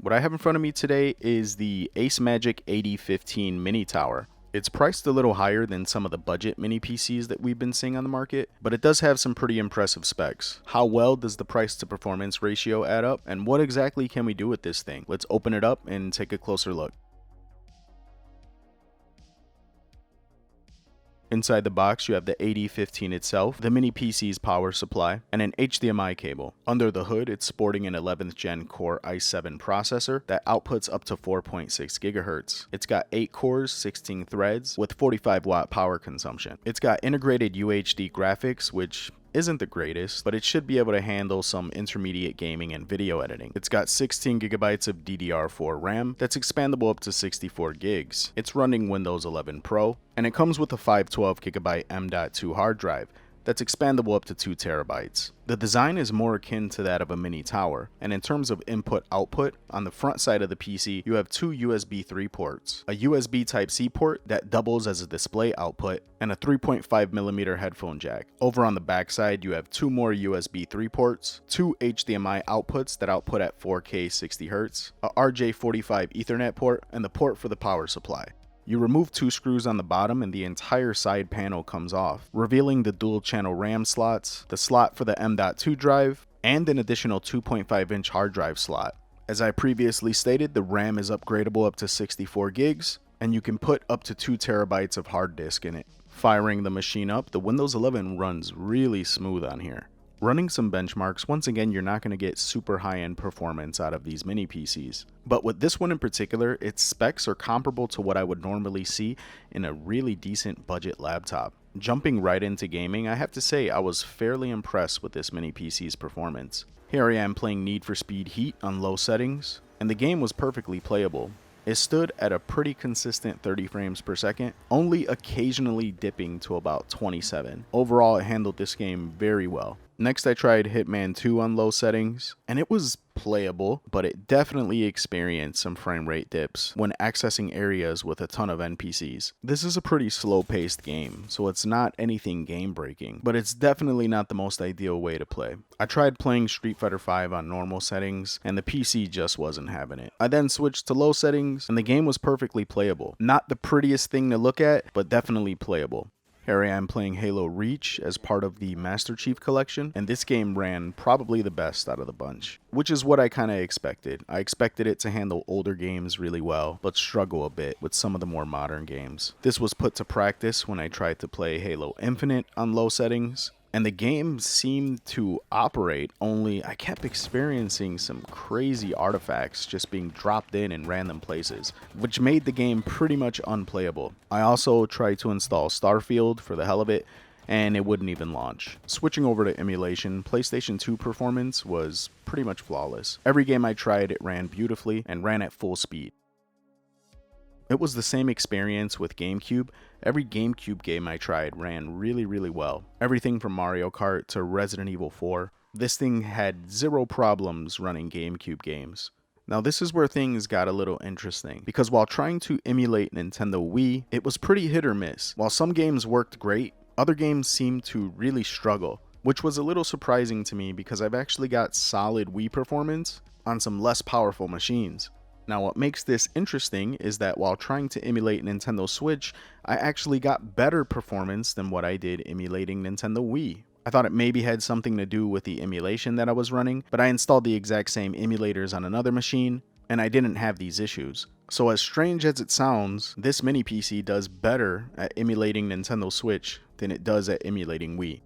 What I have in front of me today is the Acemagic AD15 Mini Tower. It's priced a little higher than some of the budget mini PCs that we've been seeing on the market, but it does have some pretty impressive specs. How well does the price to performance ratio add up, and what exactly can we do with this thing? Let's open it up and take a closer look. Inside the box, you have the AD15 itself, the mini PC's power supply, and an HDMI cable. Under the hood, it's sporting an 11th gen Core i7 processor that outputs up to 4.6 GHz. It's got 8 cores, 16 threads, with 45 watt power consumption. It's got integrated UHD graphics, which isn't the greatest, but it should be able to handle some intermediate gaming and video editing. It's got 16 gigabytes of DDR4 RAM that's expandable up to 64 gigs. It's running Windows 11 Pro, and it comes with a 512 gigabyte M.2 hard drive that's expandable up to 2 terabytes. The design is more akin to that of a mini tower, and in terms of input-output, on the front side of the PC, you have 2 USB 3 ports, a USB Type-C port that doubles as a display output, and a 3.5mm headphone jack. Over on the back side, you have 2 more USB 3 ports, 2 HDMI outputs that output at 4K 60Hz, a RJ45 Ethernet port, and the port for the power supply. You remove 2 screws on the bottom and the entire side panel comes off, revealing the dual channel RAM slots, the slot for the M.2 drive, and an additional 2.5-inch hard drive slot. As I previously stated, the RAM is upgradable up to 64 gigs, and you can put up to 2 terabytes of hard disk in it. Firing the machine up, the Windows 11 runs really smooth on here. Running some benchmarks, once again, you're not going to get super high-end performance out of these mini PCs. But with this one in particular, its specs are comparable to what I would normally see in a really decent budget laptop. Jumping right into gaming, I have to say I was fairly impressed with this mini PC's performance. Here I am playing Need for Speed Heat on low settings, and the game was perfectly playable. It stood at a pretty consistent 30 frames per second, only occasionally dipping to about 27. Overall, it handled this game very well. Next, I tried Hitman 2 on low settings, and it was playable, but it definitely experienced some frame rate dips when accessing areas with a ton of NPCs. This is a pretty slow-paced game, so it's not anything game-breaking, but it's definitely not the most ideal way to play. I tried playing Street Fighter V on normal settings, and the PC just wasn't having it. I then switched to low settings, and the game was perfectly playable. Not the prettiest thing to look at, but definitely playable. Here I am playing Halo Reach as part of the Master Chief Collection, and this game ran probably the best out of the bunch, which is what I kind of expected. I expected it to handle older games really well, but struggle a bit with some of the more modern games. This was put to practice when I tried to play Halo Infinite on low settings, and the game seemed to operate, only I kept experiencing some crazy artifacts just being dropped in random places, which made the game pretty much unplayable. I also tried to install Starfield for the hell of it, and it wouldn't even launch. Switching over to emulation, PlayStation 2 performance was pretty much flawless. Every game I tried, it ran beautifully and ran at full speed. It was the same experience with GameCube. Every GameCube game I tried ran really well. Everything from Mario Kart to Resident Evil 4. This thing had zero problems running GameCube games. Now this is where things got a little interesting, because while trying to emulate Nintendo Wii, it was pretty hit or miss. While some games worked great, other games seemed to really struggle, which was a little surprising to me because I've actually got solid Wii performance on some less powerful machines. Now what makes this interesting is that while trying to emulate Nintendo Switch, I actually got better performance than what I did emulating Nintendo Wii. I thought it maybe had something to do with the emulation that I was running, but I installed the exact same emulators on another machine, and I didn't have these issues. So as strange as it sounds, this mini PC does better at emulating Nintendo Switch than it does at emulating Wii.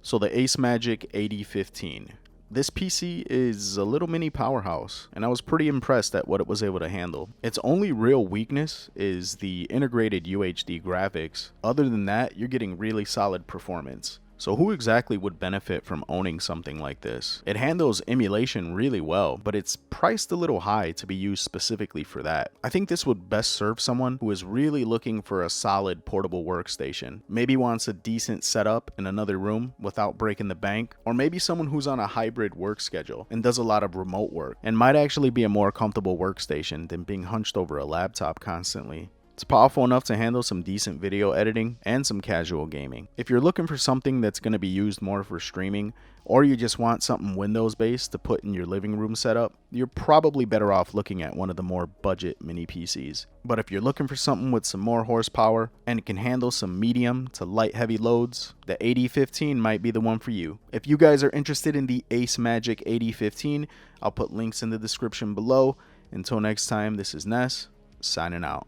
So the Acemagic AD15. This PC is a little mini powerhouse, and I was pretty impressed at what it was able to handle. Its only real weakness is the integrated UHD graphics. Other than that, you're getting really solid performance. So who exactly would benefit from owning something like this? It handles emulation really well, but it's priced a little high to be used specifically for that. I think this would best serve someone who is really looking for a solid portable workstation. Maybe wants a decent setup in another room without breaking the bank, or maybe someone who's on a hybrid work schedule and does a lot of remote work and might actually be a more comfortable workstation than being hunched over a laptop constantly. It's powerful enough to handle some decent video editing and some casual gaming. If you're looking for something that's going to be used more for streaming, or you just want something Windows based to put in your living room setup, you're probably better off looking at one of the more budget mini PCs. But if you're looking for something with some more horsepower and can handle some medium to light heavy loads, the AD15 might be the one for you. If you guys are interested in the Acemagic AD15, I'll put links in the description below. Until next time, this is Ness, signing out.